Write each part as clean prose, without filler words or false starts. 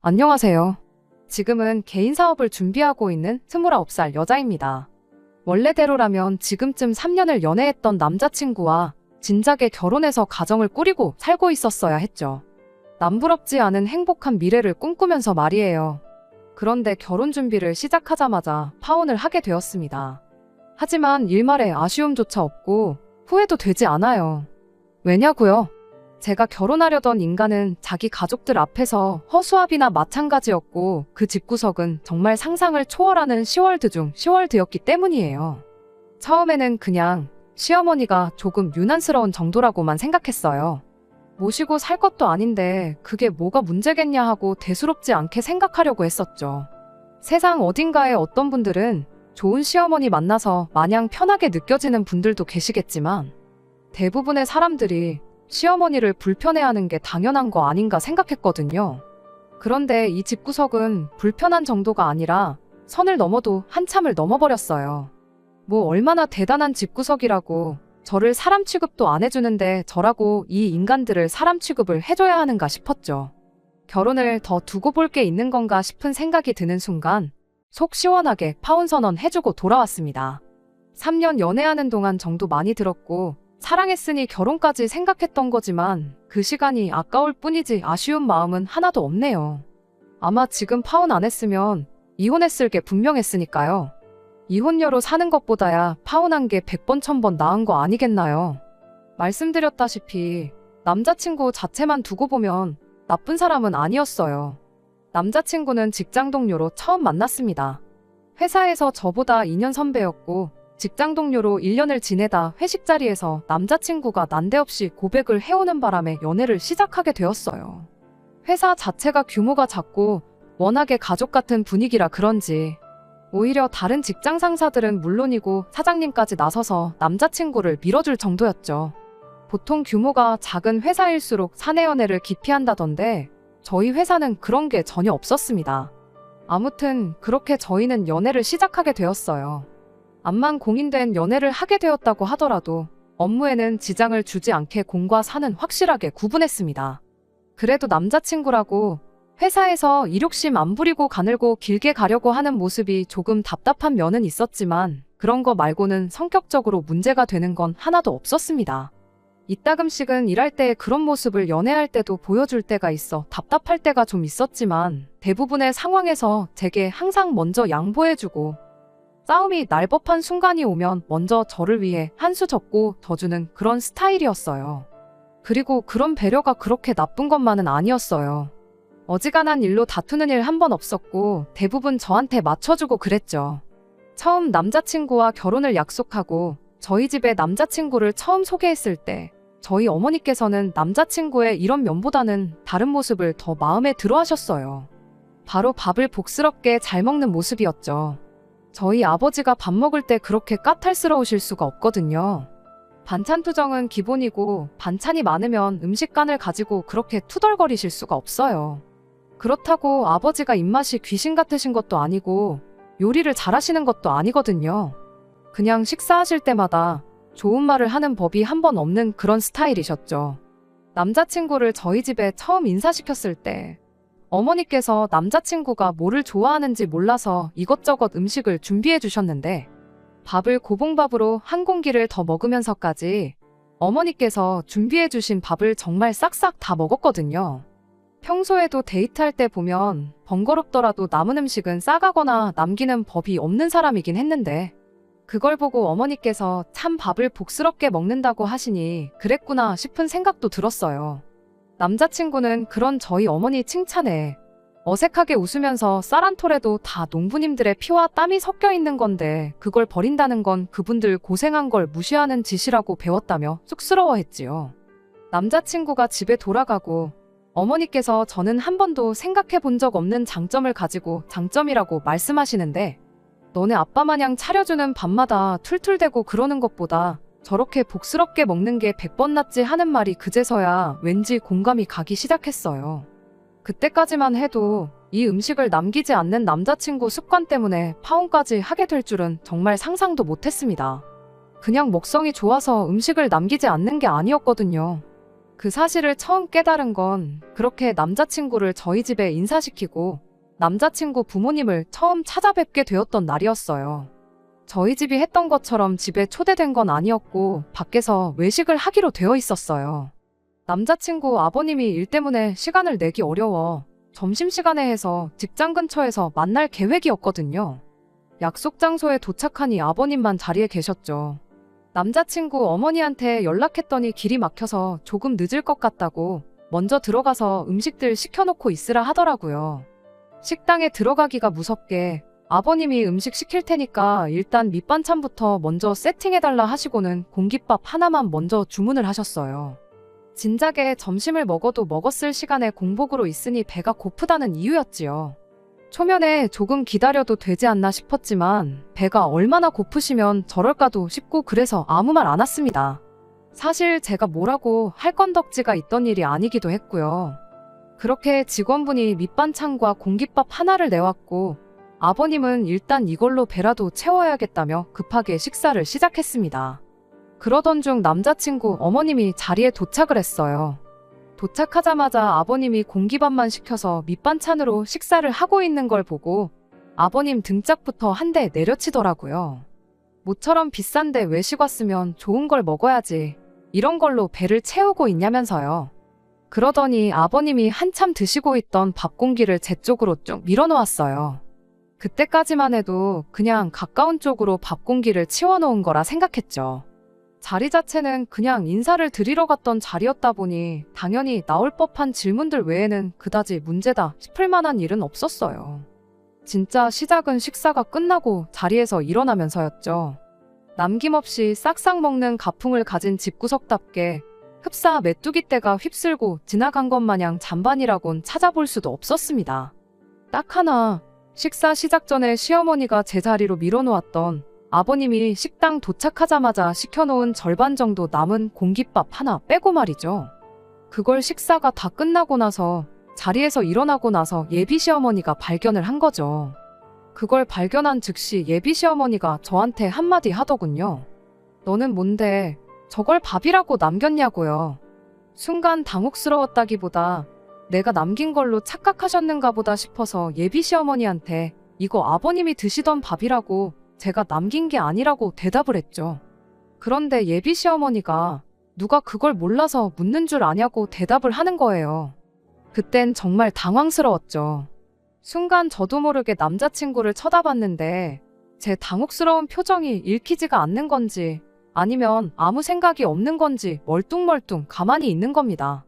안녕하세요. 지금은 개인 사업을 준비하고 있는 29살 여자입니다. 원래대로라면 지금쯤 3년을 연애했던 남자친구와 진작에 결혼해서 가정을 꾸리고 살고 있었어야 했죠. 남부럽지 않은 행복한 미래를 꿈꾸면서 말이에요. 그런데 결혼 준비를 시작하자마자 파혼을 하게 되었습니다. 하지만 일말의 아쉬움조차 없고 후회도 되지 않아요. 왜냐고요? 제가 결혼하려던 인간은 자기 가족들 앞에서 허수아비나 마찬가지였고 그 집구석은 정말 상상을 초월하는 시월드 중 시월드였기 때문이에요. 처음에는 그냥 시어머니가 조금 유난스러운 정도라고만 생각했어요. 모시고 살 것도 아닌데 그게 뭐가 문제겠냐 하고 대수롭지 않게 생각하려고 했었죠. 세상 어딘가에 어떤 분들은 좋은 시어머니 만나서 마냥 편하게 느껴지는 분들도 계시겠지만 대부분의 사람들이 시어머니를 불편해하는 게 당연한 거 아닌가 생각했거든요. 그런데 이 집구석은 불편한 정도가 아니라 선을 넘어도 한참을 넘어버렸어요. 뭐 얼마나 대단한 집구석이라고 저를 사람 취급도 안 해주는데 저라고 이 인간들을 사람 취급을 해줘야 하는가 싶었죠. 결혼을 더 두고 볼 게 있는 건가 싶은 생각이 드는 순간 속 시원하게 파혼 선언 해주고 돌아왔습니다. 3년 연애하는 동안 정도 많이 들었고 사랑했으니 결혼까지 생각했던 거지만 그 시간이 아까울 뿐이지 아쉬운 마음은 하나도 없네요. 아마 지금 파혼 안 했으면 이혼했을 게 분명했으니까요. 이혼녀로 사는 것보다야 파혼한 게 100번 1000번 나은 거 아니겠나요? 말씀드렸다시피 남자친구 자체만 두고 보면 나쁜 사람은 아니었어요. 남자친구는 직장 동료로 처음 만났습니다. 회사에서 저보다 2년 선배였고 직장 동료로 1년을 지내다 회식 자리에서 남자친구가 난데없이 고백을 해오는 바람에 연애를 시작하게 되었어요. 회사 자체가 규모가 작고 워낙에 가족 같은 분위기라 그런지 오히려 다른 직장 상사들은 물론이고 사장님까지 나서서 남자친구를 밀어줄 정도였죠. 보통 규모가 작은 회사일수록 사내 연애를 기피한다던데 저희 회사는 그런 게 전혀 없었습니다. 아무튼 그렇게 저희는 연애를 시작하게 되었어요. 암만 공인된 연애를 하게 되었다고 하더라도 업무에는 지장을 주지 않게 공과 사는 확실하게 구분했습니다. 그래도 남자친구라고 회사에서 이욕심 안 부리고 가늘고 길게 가려고 하는 모습이 조금 답답한 면은 있었지만 그런 거 말고는 성격적으로 문제가 되는 건 하나도 없었습니다. 이따금씩은 일할 때 그런 모습을 연애할 때도 보여줄 때가 있어 답답할 때가 좀 있었지만 대부분의 상황에서 제게 항상 먼저 양보해주고 싸움이 날 법한 순간이 오면 먼저 저를 위해 한 수 접고 더 주는 그런 스타일이었어요. 그리고 그런 배려가 그렇게 나쁜 것만은 아니었어요. 어지간한 일로 다투는 일 한 번 없었고 대부분 저한테 맞춰주고 그랬죠. 처음 남자친구와 결혼을 약속하고 저희 집에 남자친구를 처음 소개했을 때 저희 어머니께서는 남자친구의 이런 면보다는 다른 모습을 더 마음에 들어 하셨어요. 바로 밥을 복스럽게 잘 먹는 모습이었죠. 저희 아버지가 밥 먹을 때 그렇게 까탈스러우실 수가 없거든요. 반찬 투정은 기본이고 반찬이 많으면 음식간을 가지고 그렇게 투덜거리실 수가 없어요. 그렇다고 아버지가 입맛이 귀신 같으신 것도 아니고 요리를 잘하시는 것도 아니거든요. 그냥 식사하실 때마다 좋은 말을 하는 법이 한 번 없는 그런 스타일이셨죠. 남자친구를 저희 집에 처음 인사시켰을 때 어머니께서 남자친구가 뭐를 좋아하는지 몰라서 이것저것 음식을 준비해 주셨는데 밥을 고봉밥으로 한 공기를 더 먹으면서까지 어머니께서 준비해 주신 밥을 정말 싹싹 다 먹었거든요. 평소에도 데이트할 때 보면 번거롭더라도 남은 음식은 싸가거나 남기는 법이 없는 사람이긴 했는데 그걸 보고 어머니께서 참 밥을 복스럽게 먹는다고 하시니 그랬구나 싶은 생각도 들었어요. 남자친구는 그런 저희 어머니 칭찬에 어색하게 웃으면서 쌀 한 톨에도 다 농부님들의 피와 땀이 섞여 있는 건데 그걸 버린다는 건 그분들 고생한 걸 무시하는 짓이라고 배웠다며 쑥스러워했지요. 남자친구가 집에 돌아가고 어머니께서 저는 한 번도 생각해 본 적 없는 장점을 가지고 장점이라고 말씀하시는데 너네 아빠 마냥 차려주는 밥마다 툴툴대고 그러는 것보다 저렇게 복스럽게 먹는 게 100번 낫지 하는 말이 그제서야 왠지 공감이 가기 시작했어요. 그때까지만 해도 이 음식을 남기지 않는 남자친구 습관 때문에 파혼까지 하게 될 줄은 정말 상상도 못했습니다. 그냥 먹성이 좋아서 음식을 남기지 않는 게 아니었거든요. 그 사실을 처음 깨달은 건 그렇게 남자친구를 저희 집에 인사시키고 남자친구 부모님을 처음 찾아뵙게 되었던 날이었어요. 저희 집이 했던 것처럼 집에 초대된 건 아니었고 밖에서 외식을 하기로 되어 있었어요. 남자친구 아버님이 일 때문에 시간을 내기 어려워 점심시간에 해서 직장 근처에서 만날 계획이었거든요. 약속 장소에 도착하니 아버님만 자리에 계셨죠. 남자친구 어머니한테 연락했더니 길이 막혀서 조금 늦을 것 같다고 먼저 들어가서 음식들 시켜놓고 있으라 하더라고요. 식당에 들어가기가 무섭게 아버님이 음식 시킬 테니까 일단 밑반찬부터 먼저 세팅해달라 하시고는 공깃밥 하나만 먼저 주문을 하셨어요. 진작에 점심을 먹어도 먹었을 시간에 공복으로 있으니 배가 고프다는 이유였지요. 초면에 조금 기다려도 되지 않나 싶었지만 배가 얼마나 고프시면 저럴까도 싶고 그래서 아무 말 안 했습니다. 사실 제가 뭐라고 할 건덕지가 있던 일이 아니기도 했고요. 그렇게 직원분이 밑반찬과 공깃밥 하나를 내왔고 아버님은 일단 이걸로 배라도 채워야겠다며 급하게 식사를 시작했습니다. 그러던 중 남자친구 어머님이 자리에 도착을 했어요. 도착하자마자 아버님이 공깃밥만 시켜서 밑반찬으로 식사를 하고 있는 걸 보고 아버님 등짝부터 한 대 내려치더라고요. 모처럼 비싼데 외식 왔으면 좋은 걸 먹어야지. 이런 걸로 배를 채우고 있냐면서요. 그러더니 아버님이 한참 드시고 있던 밥 공기를 제 쪽으로 쭉 밀어놓았어요. 그때까지만 해도 그냥 가까운 쪽으로 밥 공기를 치워놓은 거라 생각했죠. 자리 자체는 그냥 인사를 드리러 갔던 자리였다 보니 당연히 나올 법한 질문들 외에는 그다지 문제다 싶을 만한 일은 없었어요. 진짜 시작은 식사가 끝나고 자리에서 일어나면서였죠. 남김없이 싹싹 먹는 가풍을 가진 집구석답게 흡사 메뚜기 떼가 휩쓸고 지나간 것 마냥 잔반이라곤 찾아볼 수도 없었습니다. 딱 하나, 식사 시작 전에 시어머니가 제자리로 밀어놓았던 아버님이 식당 도착하자마자 시켜놓은 절반 정도 남은 공깃밥 하나 빼고 말이죠. 그걸 식사가 다 끝나고 나서 자리에서 일어나고 나서 예비 시어머니가 발견을 한 거죠. 그걸 발견한 즉시 예비 시어머니가 저한테 한마디 하더군요. 너는 뭔데 저걸 밥이라고 남겼냐고요. 순간 당혹스러웠다기보다 내가 남긴 걸로 착각하셨는가 보다 싶어서 예비 시어머니한테 이거 아버님이 드시던 밥이라고 제가 남긴 게 아니라고 대답을 했죠. 그런데 예비 시어머니가 누가 그걸 몰라서 묻는 줄 아냐고 대답을 하는 거예요. 그땐 정말 당황스러웠죠. 순간 저도 모르게 남자친구를 쳐다봤는데 제 당혹스러운 표정이 읽히지가 않는 건지 아니면 아무 생각이 없는 건지 멀뚱멀뚱 가만히 있는 겁니다.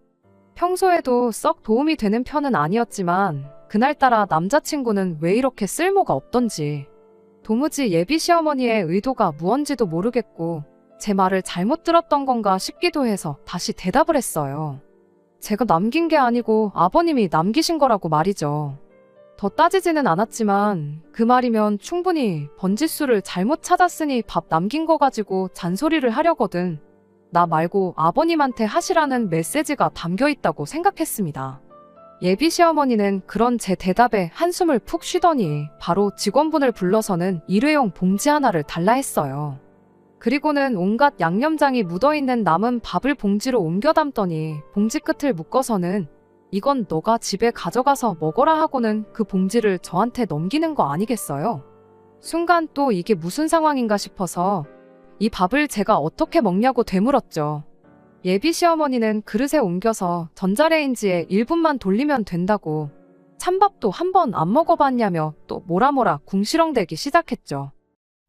평소에도 썩 도움이 되는 편은 아니었지만 그날따라 남자친구는 왜 이렇게 쓸모가 없던지 도무지 예비 시어머니의 의도가 무언지도 모르겠고 제 말을 잘못 들었던 건가 싶기도 해서 다시 대답을 했어요. 제가 남긴 게 아니고 아버님이 남기신 거라고 말이죠. 더 따지지는 않았지만 그 말이면 충분히 번지수를 잘못 찾았으니 밥 남긴 거 가지고 잔소리를 하려거든 나 말고 아버님한테 하시라는 메시지가 담겨 있다고 생각했습니다. 예비 시어머니는 그런 제 대답에 한숨을 푹 쉬더니 바로 직원분을 불러서는 일회용 봉지 하나를 달라 했어요. 그리고는 온갖 양념장이 묻어있는 남은 밥을 봉지로 옮겨 담더니 봉지 끝을 묶어서는 이건 너가 집에 가져가서 먹어라 하고는 그 봉지를 저한테 넘기는 거 아니겠어요? 순간 또 이게 무슨 상황인가 싶어서 이 밥을 제가 어떻게 먹냐고 되물었죠. 예비 시어머니는 그릇에 옮겨서 전자레인지에 1분만 돌리면 된다고 찬밥도 한 번 안 먹어봤냐며 또 뭐라 궁시렁대기 시작했죠.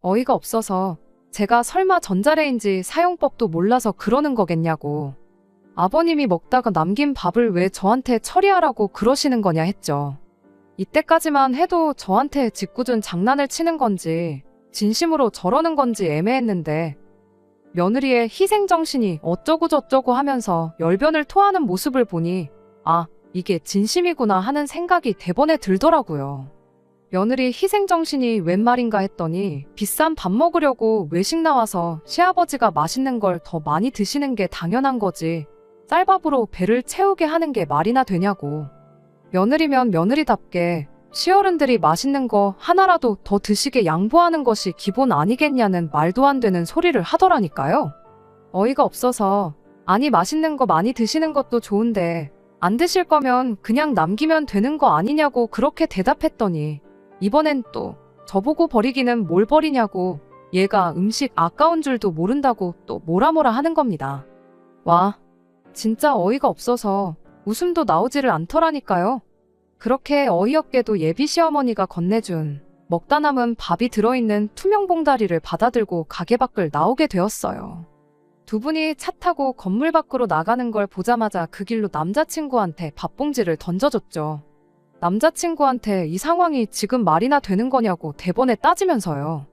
어이가 없어서 제가 설마 전자레인지 사용법도 몰라서 그러는 거겠냐고 아버님이 먹다가 남긴 밥을 왜 저한테 처리하라고 그러시는 거냐 했죠. 이때까지만 해도 저한테 짓궂은 장난을 치는 건지 진심으로 저러는 건지 애매했는데 며느리의 희생정신이 어쩌고저쩌고 하면서 열변을 토하는 모습을 보니 아, 이게 진심이구나 하는 생각이 대번에 들더라고요. 며느리 희생정신이 웬 말인가 했더니 비싼 밥 먹으려고 외식 나와서 시아버지가 맛있는 걸 더 많이 드시는 게 당연한 거지 쌀밥으로 배를 채우게 하는 게 말이나 되냐고. 며느리면 며느리답게 시어른들이 맛있는 거 하나라도 더 드시게 양보하는 것이 기본 아니겠냐는 말도 안 되는 소리를 하더라니까요. 어이가 없어서 아니, 맛있는 거 많이 드시는 것도 좋은데 안 드실 거면 그냥 남기면 되는 거 아니냐고 그렇게 대답했더니 이번엔 또 저보고 버리기는 뭘 버리냐고 얘가 음식 아까운 줄도 모른다고 또 뭐라 하는 겁니다. 와, 진짜 어이가 없어서 웃음도 나오지를 않더라니까요. 그렇게 어이없게도 예비 시어머니가 건네준 먹다 남은 밥이 들어있는 투명 봉다리를 받아들고 가게 밖을 나오게 되었어요. 두 분이 차 타고 건물 밖으로 나가는 걸 보자마자 그 길로 남자친구한테 밥봉지를 던져줬죠. 남자친구한테 이 상황이 지금 말이나 되는 거냐고 대번에 따지면서요.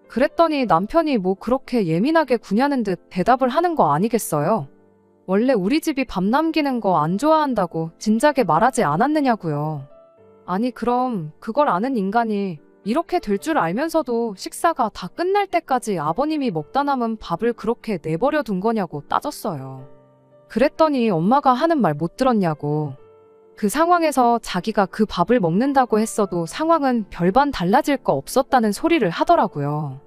그랬더니 남편이 뭐 그렇게 예민하게 구냐는 듯 대답을 하는 거 아니겠어요? 원래 우리 집이 밥 남기는 거 안 좋아한다고 진작에 말하지 않았느냐고요. 아니, 그럼 그걸 아는 인간이 이렇게 될 줄 알면서도 식사가 다 끝날 때까지 아버님이 먹다 남은 밥을 그렇게 내버려 둔 거냐고 따졌어요. 그랬더니 엄마가 하는 말 못 들었냐고. 그 상황에서 자기가 그 밥을 먹는다고 했어도 상황은 별반 달라질 거 없었다는 소리를 하더라고요.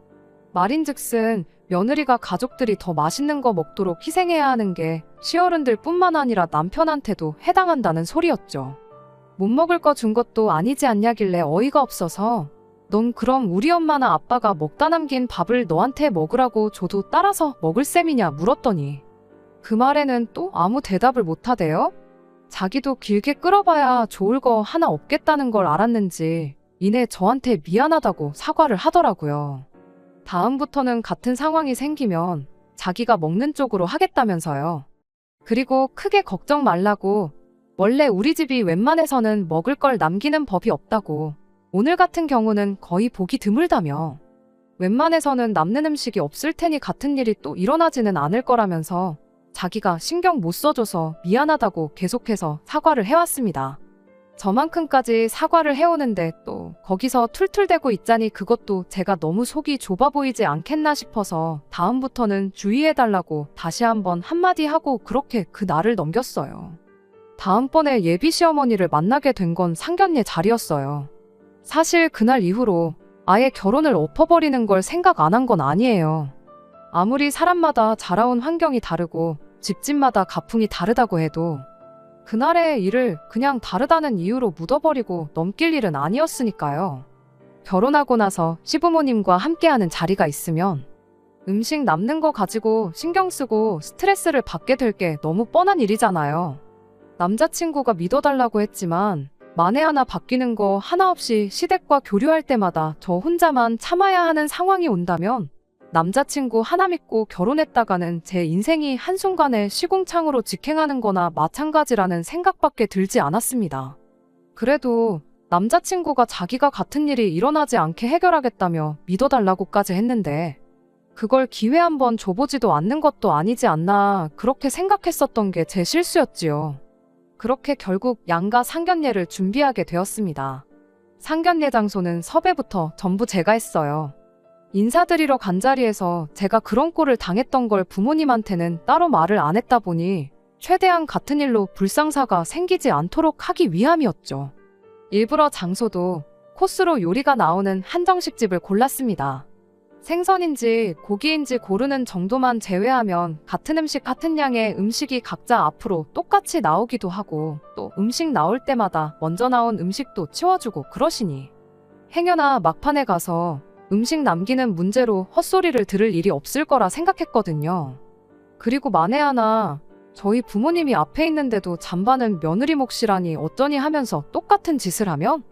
말인즉슨 며느리가 가족들이 더 맛있는 거 먹도록 희생해야 하는 게 시어른들 뿐만 아니라 남편한테도 해당한다는 소리였죠. 못 먹을 거 준 것도 아니지 않냐길래 어이가 없어서 넌 그럼 우리 엄마나 아빠가 먹다 남긴 밥을 너한테 먹으라고 줘도 따라서 먹을 셈이냐 물었더니 그 말에는 또 아무 대답을 못 하대요. 자기도 길게 끌어봐야 좋을 거 하나 없겠다는 걸 알았는지 이내 저한테 미안하다고 사과를 하더라고요. 다음부터는 같은 상황이 생기면 자기가 먹는 쪽으로 하겠다면서요. 그리고 크게 걱정 말라고, 원래 우리 집이 웬만해서는 먹을 걸 남기는 법이 없다고, 오늘 같은 경우는 거의 보기 드물다며, 웬만해서는 남는 음식이 없을 테니 같은 일이 또 일어나지는 않을 거라면서 자기가 신경 못 써줘서 미안하다고 계속해서 사과를 해왔습니다. 저만큼까지 사과를 해오는데 또 거기서 툴툴대고 있자니 그것도 제가 너무 속이 좁아 보이지 않겠나 싶어서 다음부터는 주의해달라고 다시 한번 한마디 하고 그렇게 그 날을 넘겼어요. 다음번에 예비 시어머니를 만나게 된 건 상견례 자리였어요. 사실 그날 이후로 아예 결혼을 엎어버리는 걸 생각 안 한 건 아니에요. 아무리 사람마다 자라온 환경이 다르고 집집마다 가풍이 다르다고 해도 그날의 일을 그냥 다르다는 이유로 묻어버리고 넘길 일은 아니었으니까요. 결혼하고 나서 시부모님과 함께하는 자리가 있으면 음식 남는 거 가지고 신경 쓰고 스트레스를 받게 될 게 너무 뻔한 일이잖아요. 남자친구가 믿어달라고 했지만 만에 하나 바뀌는 거 하나 없이 시댁과 교류할 때마다 저 혼자만 참아야 하는 상황이 온다면 남자친구 하나 믿고 결혼했다가는 제 인생이 한순간에 시궁창으로 직행하는 거나 마찬가지라는 생각밖에 들지 않았습니다. 그래도 남자친구가 자기가 같은 일이 일어나지 않게 해결하겠다며 믿어달라고까지 했는데 그걸 기회 한번 줘보지도 않는 것도 아니지 않나 그렇게 생각했었던 게 제 실수였지요. 그렇게 결국 양가 상견례를 준비하게 되었습니다. 상견례 장소는 섭외부터 전부 제가 했어요. 인사드리러 간 자리에서 제가 그런 꼴을 당했던 걸 부모님한테는 따로 말을 안 했다 보니 최대한 같은 일로 불상사가 생기지 않도록 하기 위함이었죠. 일부러 장소도 코스로 요리가 나오는 한정식집을 골랐습니다. 생선인지 고기인지 고르는 정도만 제외하면 같은 음식 같은 양의 음식이 각자 앞으로 똑같이 나오기도 하고 또 음식 나올 때마다 먼저 나온 음식도 치워주고 그러시니 행여나 막판에 가서 음식 남기는 문제로 헛소리를 들을 일이 없을 거라 생각했거든요. 그리고 만에 하나 저희 부모님이 앞에 있는데도 잠바는 며느리 몫이라니 어쩌니 하면서 똑같은 짓을 하면?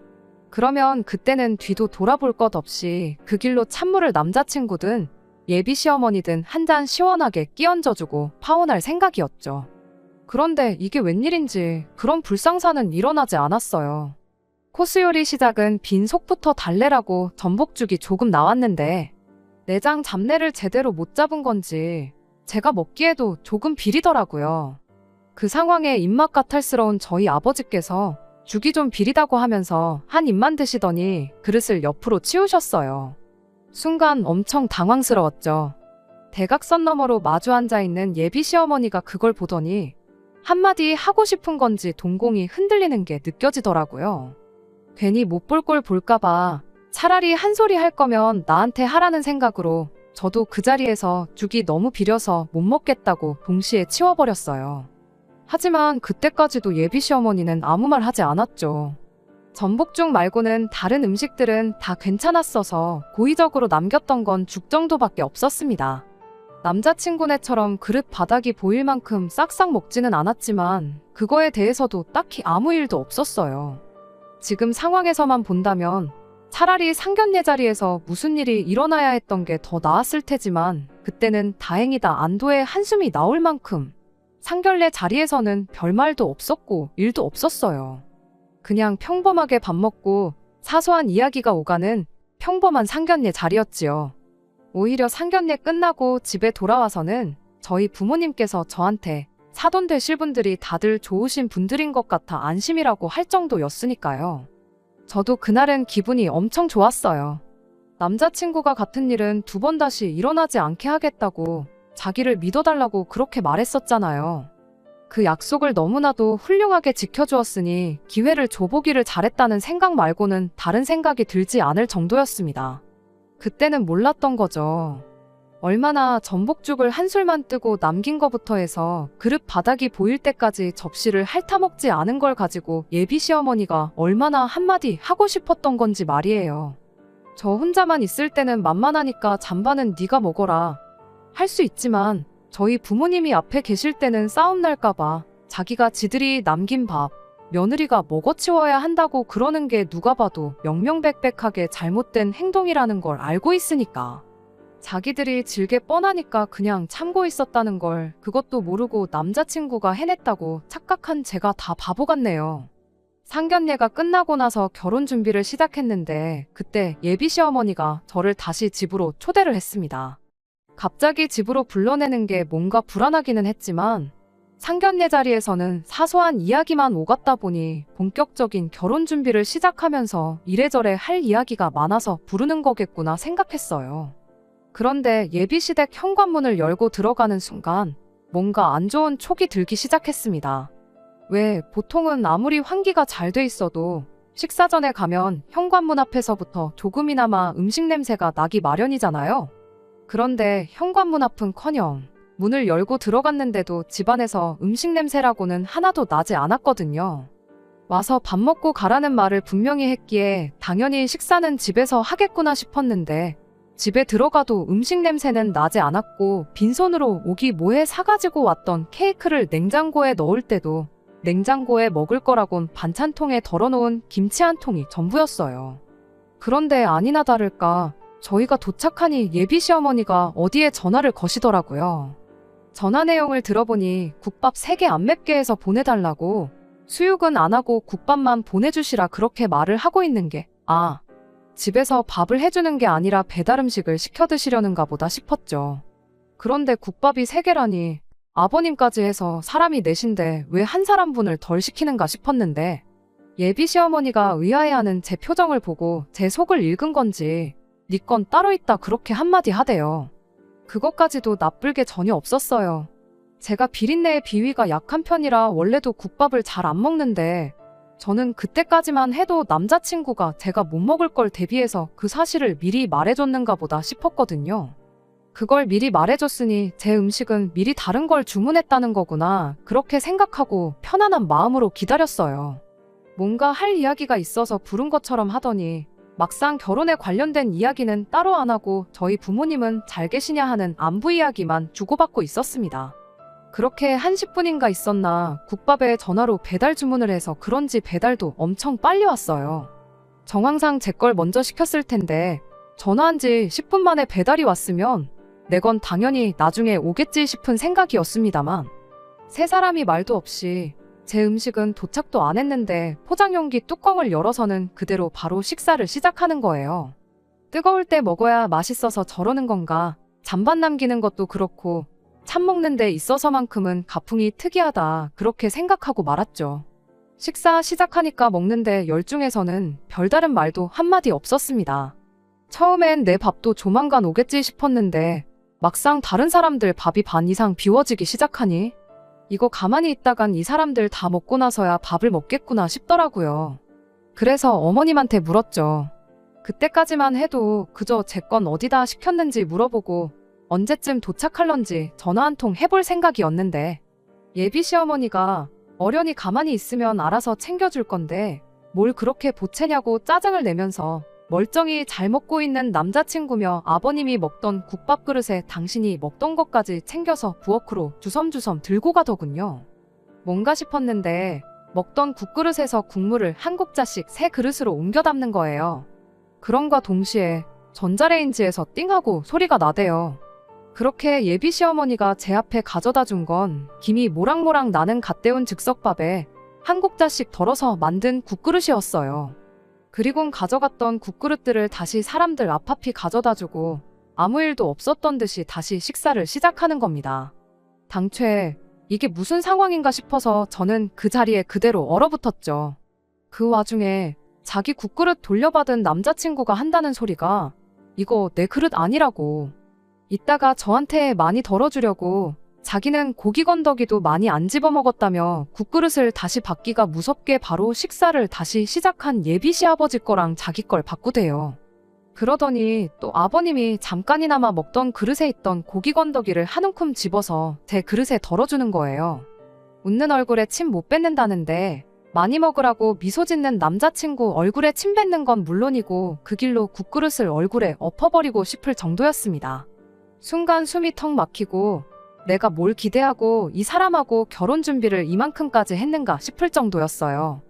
그러면 그때는 뒤도 돌아볼 것 없이 그 길로 찬물을 남자친구든 예비 시어머니든 한 잔 시원하게 끼얹어주고 파혼할 생각이었죠. 그런데 이게 웬일인지 그런 불상사는 일어나지 않았어요. 코스 요리 시작은 빈 속부터 달래라고 전복죽이 조금 나왔는데 내장 잡내를 제대로 못 잡은 건지 제가 먹기에도 조금 비리더라고요. 그 상황에 입맛 까탈스러운 저희 아버지께서 죽이 좀 비리다고 하면서 한 입만 드시더니 그릇을 옆으로 치우셨어요. 순간 엄청 당황스러웠죠. 대각선 너머로 마주 앉아있는 예비 시어머니가 그걸 보더니 한마디 하고 싶은 건지 동공이 흔들리는 게 느껴지더라고요. 괜히 못 볼 꼴 볼까봐 차라리 한 소리 할 거면 나한테 하라는 생각으로 저도 그 자리에서 죽이 너무 비려서 못 먹겠다고 동시에 치워버렸어요. 하지만 그때까지도 예비 시어머니는 아무 말 하지 않았죠. 전복죽 말고는 다른 음식들은 다 괜찮았어서 고의적으로 남겼던 건 죽 정도밖에 없었습니다. 남자친구네처럼 그릇 바닥이 보일 만큼 싹싹 먹지는 않았지만 그거에 대해서도 딱히 아무 일도 없었어요. 지금 상황에서만 본다면 차라리 상견례 자리에서 무슨 일이 일어나야 했던 게 더 나았을 테지만 그때는 다행이다 안도의 한숨이 나올 만큼 상견례 자리에서는 별말도 없었고 일도 없었어요. 그냥 평범하게 밥 먹고 사소한 이야기가 오가는 평범한 상견례 자리였지요. 오히려 상견례 끝나고 집에 돌아와서는 저희 부모님께서 저한테 사돈 되실 분들이 다들 좋으신 분들인 것 같아 안심이라고 할 정도였으니까요. 저도 그날은 기분이 엄청 좋았어요. 남자친구가 같은 일은 2번 다시 일어나지 않게 하겠다고 자기를 믿어달라고 그렇게 말했었잖아요. 그 약속을 너무나도 훌륭하게 지켜주었으니 기회를 줘보기를 잘했다는 생각 말고는 다른 생각이 들지 않을 정도였습니다. 그때는 몰랐던 거죠. 얼마나 전복죽을 한 술만 뜨고 남긴 거부터 해서 그릇 바닥이 보일 때까지 접시를 핥아먹지 않은 걸 가지고 예비 시어머니가 얼마나 한마디 하고 싶었던 건지 말이에요. 저 혼자만 있을 때는 만만하니까 잔반은 네가 먹어라 할 수 있지만 저희 부모님이 앞에 계실 때는 싸움 날까봐 자기가 지들이 남긴 밥 며느리가 먹어치워야 한다고 그러는 게 누가 봐도 명명백백하게 잘못된 행동이라는 걸 알고 있으니까. 자기들이 질게 뻔하니까 그냥 참고 있었다는 걸 그것도 모르고 남자친구가 해냈다고 착각한 제가 다 바보 같네요. 상견례가 끝나고 나서 결혼 준비를 시작했는데 그때 예비 시어머니가 저를 다시 집으로 초대를 했습니다. 갑자기 집으로 불러내는 게 뭔가 불안하기는 했지만 상견례 자리에서는 사소한 이야기만 오갔다 보니 본격적인 결혼 준비를 시작하면서 이래저래 할 이야기가 많아서 부르는 거겠구나 생각했어요. 그런데 예비시댁 현관문을 열고 들어가는 순간 뭔가 안 좋은 촉이 들기 시작했습니다. 왜 보통은 아무리 환기가 잘 돼 있어도 식사 전에 가면 현관문 앞에서부터 조금이나마 음식 냄새가 나기 마련이잖아요. 그런데 현관문 앞은커녕 문을 열고 들어갔는데도 집안에서 음식 냄새라고는 하나도 나지 않았거든요. 와서 밥 먹고 가라는 말을 분명히 했기에 당연히 식사는 집에서 하겠구나 싶었는데 집에 들어가도 음식 냄새는 나지 않았고 빈손으로 오기 뭐해 사가지고 왔던 케이크를 냉장고에 넣을 때도 냉장고에 먹을 거라곤 반찬통에 덜어놓은 김치 한 통이 전부였어요. 그런데 아니나 다를까 저희가 도착하니 예비 시어머니가 어디에 전화를 거시더라고요. 전화 내용을 들어보니 국밥 3개 안 맵게 해서 보내달라고 수육은 안 하고 국밥만 보내주시라 그렇게 말을 하고 있는 게 집에서 밥을 해주는 게 아니라 배달 음식을 시켜 드시려는가 보다 싶었죠. 그런데 국밥이 3개라니 아버님까지 해서 사람이 넷인데 왜 한 사람분을 덜 시키는가 싶었는데 예비 시어머니가 의아해하는 제 표정을 보고 제 속을 읽은 건지 네 건 따로 있다 그렇게 한마디 하대요. 그것까지도 나쁠 게 전혀 없었어요. 제가 비린내의 비위가 약한 편이라 원래도 국밥을 잘 안 먹는데 저는 그때까지만 해도 남자친구가 제가 못 먹을 걸 대비해서 그 사실을 미리 말해줬는가 보다 싶었거든요. 그걸 미리 말해줬으니 제 음식은 미리 다른 걸 주문했다는 거구나 그렇게 생각하고 편안한 마음으로 기다렸어요. 뭔가 할 이야기가 있어서 부른 것처럼 하더니 막상 결혼에 관련된 이야기는 따로 안 하고 저희 부모님은 잘 계시냐 하는 안부 이야기만 주고받고 있었습니다. 그렇게 한 10분인가 있었나 국밥에 전화로 배달 주문을 해서 그런지 배달도 엄청 빨리 왔어요. 정황상 제 걸 먼저 시켰을 텐데 전화한 지 10분 만에 배달이 왔으면 내 건 당연히 나중에 오겠지 싶은 생각이었습니다만 세 사람이 말도 없이 제 음식은 도착도 안 했는데 포장용기 뚜껑을 열어서는 그대로 바로 식사를 시작하는 거예요. 뜨거울 때 먹어야 맛있어서 저러는 건가 잔반 남기는 것도 그렇고 참 먹는 데 있어서만큼은 가풍이 특이하다 그렇게 생각하고 말았죠. 식사 시작하니까 먹는데 열중해서는 별다른 말도 한마디 없었습니다. 처음엔 내 밥도 조만간 오겠지 싶었는데 막상 다른 사람들 밥이 반 이상 비워지기 시작하니 이거 가만히 있다간 이 사람들 다 먹고 나서야 밥을 먹겠구나 싶더라고요. 그래서 어머님한테 물었죠. 그때까지만 해도 그저 제 건 어디다 시켰는지 물어보고 언제쯤 도착할런지 전화 한 통 해볼 생각이었는데 예비 시어머니가 어련히 가만히 있으면 알아서 챙겨줄 건데 뭘 그렇게 보채냐고 짜증을 내면서 멀쩡히 잘 먹고 있는 남자친구며 아버님이 먹던 국밥 그릇에 당신이 먹던 것까지 챙겨서 부엌으로 주섬주섬 들고 가더군요. 뭔가 싶었는데 먹던 국그릇에서 국물을 한 국자씩 새 그릇으로 옮겨 담는 거예요. 그럼과 동시에 전자레인지에서 띵하고 소리가 나대요. 그렇게 예비 시어머니가 제 앞에 가져다 준 건 김이 모락모락 나는 갓 데운 즉석밥에 한 국자씩 덜어서 만든 국그릇이었어요. 그리곤 가져갔던 국그릇들을 다시 사람들 앞앞이 가져다 주고 아무 일도 없었던 듯이 다시 식사를 시작하는 겁니다. 당최 이게 무슨 상황인가 싶어서 저는 그 자리에 그대로 얼어붙었죠. 그 와중에 자기 국그릇 돌려받은 남자친구가 한다는 소리가 이거 내 그릇 아니라고. 이따가 저한테 많이 덜어주려고 자기는 고기 건더기도 많이 안 집어먹었다며 국그릇을 다시 받기가 무섭게 바로 식사를 다시 시작한 예비 시아버지 거랑 자기 걸 바꾸대요. 그러더니 또 아버님이 잠깐이나마 먹던 그릇에 있던 고기 건더기를 한 움큼 집어서 제 그릇에 덜어주는 거예요. 웃는 얼굴에 침 못 뱉는다는데 많이 먹으라고 미소 짓는 남자친구 얼굴에 침 뱉는 건 물론이고 그 길로 국그릇을 얼굴에 엎어버리고 싶을 정도였습니다. 순간 숨이 턱 막히고 내가 뭘 기대하고 이 사람하고 결혼 준비를 이만큼까지 했는가 싶을 정도였어요.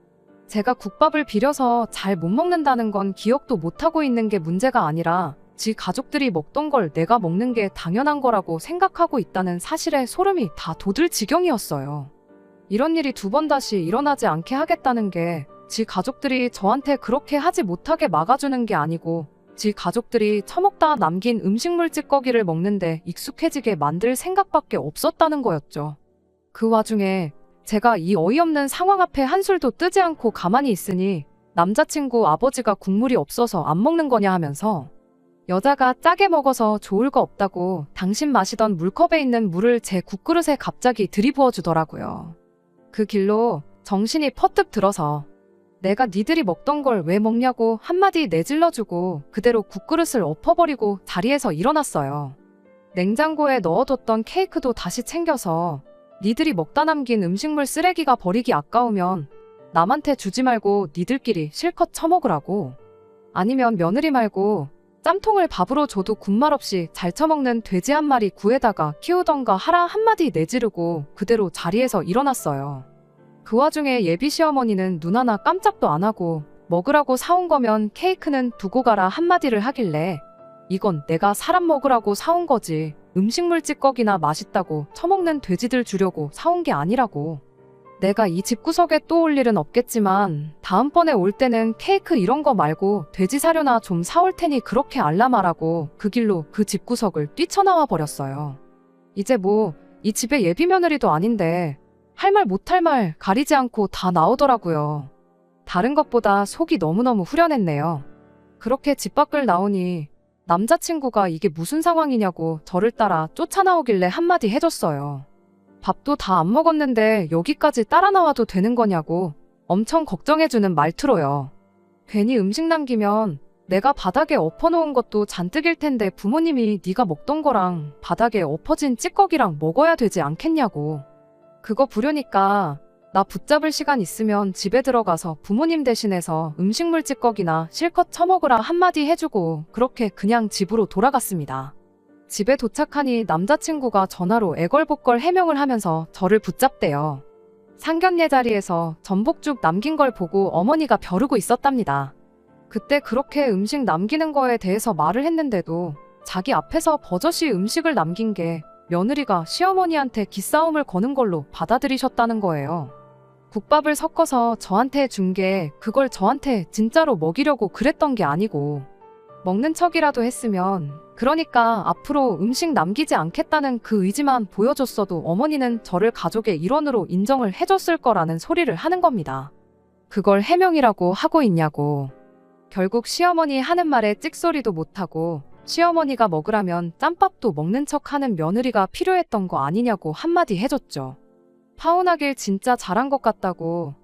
제가 국밥을 비려서 잘 못 먹는다는 건 기억도 못하고 있는 게 문제가 아니라 지 가족들이 먹던 걸 내가 먹는 게 당연한 거라고 생각하고 있다는 사실에 소름이 다 돋을 지경이었어요. 이런 일이 두 번 다시 일어나지 않게 하겠다는 게 지 가족들이 저한테 그렇게 하지 못하게 막아주는 게 아니고 지 가족들이 처먹다 남긴 음식물 찌꺼기를 먹는데 익숙해지게 만들 생각밖에 없었다는 거였죠. 그 와중에 제가 이 어이없는 상황 앞에 한술도 뜨지 않고 가만히 있으니 남자친구 아버지가 국물이 없어서 안 먹는 거냐 하면서 여자가 짜게 먹어서 좋을 거 없다고 당신 마시던 물컵에 있는 물을 제 국그릇에 갑자기 들이부어 주더라고요. 그 길로 정신이 퍼뜩 들어서 내가 니들이 먹던 걸 왜 먹냐고 한마디 내질러주고 그대로 국그릇을 엎어버리고 자리에서 일어났어요. 냉장고에 넣어뒀던 케이크도 다시 챙겨서 니들이 먹다 남긴 음식물 쓰레기가 버리기 아까우면 남한테 주지 말고 니들끼리 실컷 처먹으라고. 아니면 며느리 말고 짬통을 밥으로 줘도 군말 없이 잘 처먹는 돼지 한 마리 구해다가 키우던가 하라 한마디 내지르고 그대로 자리에서 일어났어요. 그 와중에 예비 시어머니는 눈 하나 깜짝도 안 하고 먹으라고 사온 거면 케이크는 두고 가라 한마디를 하길래 이건 내가 사람 먹으라고 사온 거지 음식물 찌꺼기나 맛있다고 처먹는 돼지들 주려고 사온 게 아니라고. 내가 이 집구석에 또 올 일은 없겠지만 다음번에 올 때는 케이크 이런 거 말고 돼지 사료나 좀 사올 테니 그렇게 알라말하고 그 길로 그 집구석을 뛰쳐나와 버렸어요. 이제 뭐 이 집에 예비 며느리도 아닌데 할 말 못할 말 가리지 않고 다 나오더라고요. 다른 것보다 속이 너무너무 후련했네요. 그렇게 집 밖을 나오니 남자친구가 이게 무슨 상황이냐고 저를 따라 쫓아나오길래 한마디 해줬어요. 밥도 다 안 먹었는데 여기까지 따라 나와도 되는 거냐고 엄청 걱정해주는 말투로요. 괜히 음식 남기면 내가 바닥에 엎어놓은 것도 잔뜩일 텐데 부모님이 네가 먹던 거랑 바닥에 엎어진 찌꺼기랑 먹어야 되지 않겠냐고. 그거 부려니까 나 붙잡을 시간 있으면 집에 들어가서 부모님 대신해서 음식물 찌꺼기나 실컷 처먹으라 한마디 해주고 그렇게 그냥 집으로 돌아갔습니다. 집에 도착하니 남자친구가 전화로 애걸복걸 해명을 하면서 저를 붙잡대요. 상견례 자리에서 전복죽 남긴 걸 보고 어머니가 벼르고 있었답니다. 그때 그렇게 음식 남기는 거에 대해서 말을 했는데도 자기 앞에서 버젓이 음식을 남긴 게 며느리가 시어머니한테 기싸움을 거는 걸로 받아들이셨다는 거예요. 국밥을 섞어서 저한테 준 게 그걸 저한테 진짜로 먹이려고 그랬던 게 아니고 먹는 척이라도 했으면 그러니까 앞으로 음식 남기지 않겠다는 그 의지만 보여줬어도 어머니는 저를 가족의 일원으로 인정을 해줬을 거라는 소리를 하는 겁니다. 그걸 해명이라고 하고 있냐고. 결국 시어머니 하는 말에 찍소리도 못하고 시어머니가 먹으라면 짬밥도 먹는 척하는 며느리가 필요했던 거 아니냐고 한마디 해줬죠. 파혼하길 진짜 잘한 것 같다고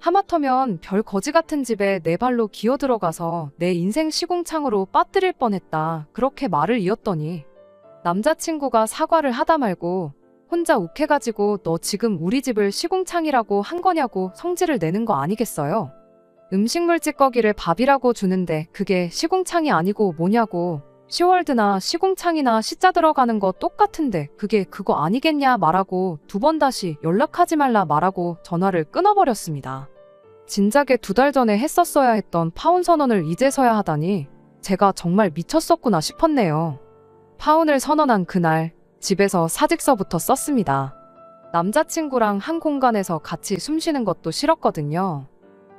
하마터면 별 거지 같은 집에 내 발로 기어 들어가서 내 인생 시궁창으로 빠뜨릴 뻔했다. 그렇게 말을 이었더니 남자친구가 사과를 하다 말고 혼자 욱해가지고 너 지금 우리 집을 시궁창이라고 한 거냐고 성질을 내는 거 아니겠어요? 음식물 찌꺼기를 밥이라고 주는데 그게 시궁창이 아니고 뭐냐고. 시월드나 시궁창이나 시자 들어가는 거 똑같은데 그게 그거 아니겠냐 말하고 2번 다시 연락하지 말라 말하고 전화를 끊어버렸습니다. 진작에 2달 전에 했었어야 했던 파혼 선언을 이제서야 하다니 제가 정말 미쳤었구나 싶었네요. 파혼을 선언한 그날 집에서 사직서부터 썼습니다. 남자친구랑 한 공간에서 같이 숨 쉬는 것도 싫었거든요.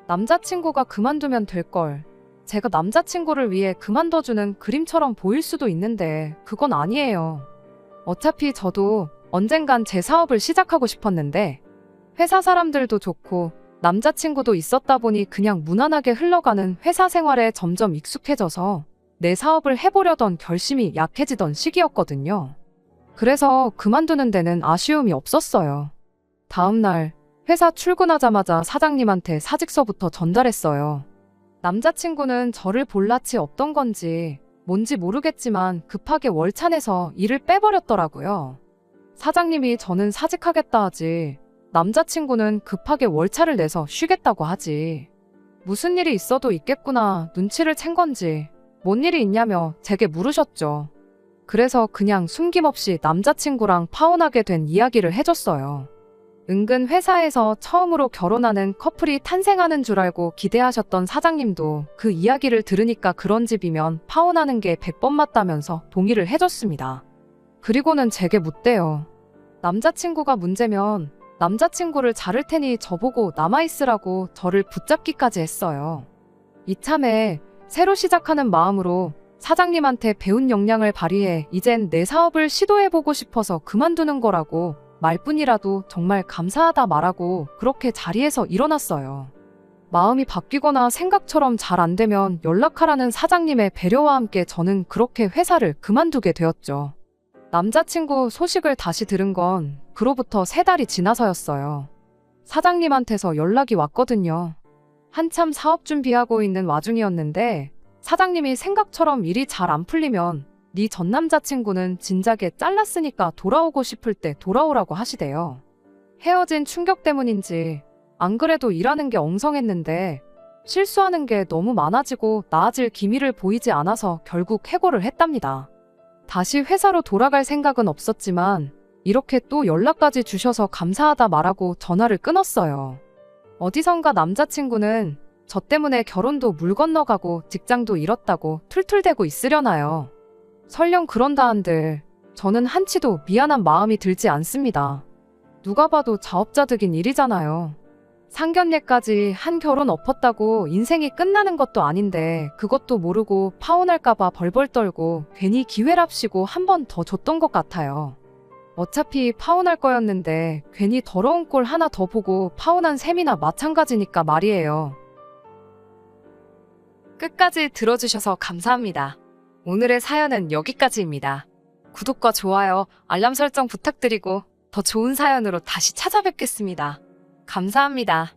남자친구가 그만두면 될걸. 제가 남자친구를 위해 그만둬주는 그림처럼 보일 수도 있는데 그건 아니에요. 어차피 저도 언젠간 제 사업을 시작하고 싶었는데 회사 사람들도 좋고 남자친구도 있었다 보니 그냥 무난하게 흘러가는 회사 생활에 점점 익숙해져서 내 사업을 해보려던 결심이 약해지던 시기였거든요. 그래서 그만두는 데는 아쉬움이 없었어요. 다음날 회사 출근하자마자 사장님한테 사직서부터 전달했어요. 남자친구는 저를 볼 낯이 없던 건지 뭔지 모르겠지만 급하게 월차내서 일을 빼버렸더라고요. 사장님이 저는 사직하겠다 하지 남자친구는 급하게 월차를 내서 쉬겠다고 하지. 무슨 일이 있어도 있겠구나 눈치를 챈 건지 뭔 일이 있냐며 제게 물으셨죠. 그래서 그냥 숨김없이 남자친구랑 파혼하게 된 이야기를 해줬어요. 은근 회사에서 처음으로 결혼하는 커플이 탄생하는 줄 알고 기대하셨던 사장님도 그 이야기를 들으니까 그런 집이면 파혼하는 게 100번 맞다면서 동의를 해줬습니다. 그리고는 제게 묻대요. 남자친구가 문제면 남자친구를 자를 테니 저보고 남아있으라고 저를 붙잡기까지 했어요. 이참에 새로 시작하는 마음으로 사장님한테 배운 역량을 발휘해 이젠 내 사업을 시도해보고 싶어서 그만두는 거라고 말뿐이라도 정말 감사하다 말하고 그렇게 자리에서 일어났어요. 마음이 바뀌거나 생각처럼 잘 안 되면 연락하라는 사장님의 배려와 함께 저는 그렇게 회사를 그만두게 되었죠. 남자친구 소식을 다시 들은 건 그로부터 3달이 지나서였어요. 사장님한테서 연락이 왔거든요. 한참 사업 준비하고 있는 와중이었는데 사장님이 생각처럼 일이 잘 안 풀리면 네 전 남자친구는 진작에 잘랐으니까 돌아오고 싶을 때 돌아오라고 하시대요. 헤어진 충격 때문인지 안 그래도 일하는 게 엉성했는데 실수하는 게 너무 많아지고 나아질 기미를 보이지 않아서 결국 해고를 했답니다. 다시 회사로 돌아갈 생각은 없었지만 이렇게 또 연락까지 주셔서 감사하다 말하고 전화를 끊었어요. 어디선가 남자친구는 저 때문에 결혼도 물 건너가고 직장도 잃었다고 툴툴대고 있으려나요. 설령 그런다 한들 저는 한치도 미안한 마음이 들지 않습니다. 누가 봐도 자업자득인 일이잖아요. 상견례까지 한 결혼 엎었다고 인생이 끝나는 것도 아닌데 그것도 모르고 파혼할까봐 벌벌 떨고 괜히 기회랍시고 한 번 더 줬던 것 같아요. 어차피 파혼할 거였는데 괜히 더러운 꼴 하나 더 보고 파혼한 셈이나 마찬가지니까 말이에요. 끝까지 들어주셔서 감사합니다. 오늘의 사연은 여기까지입니다. 구독과 좋아요, 알람 설정 부탁드리고 더 좋은 사연으로 다시 찾아뵙겠습니다. 감사합니다.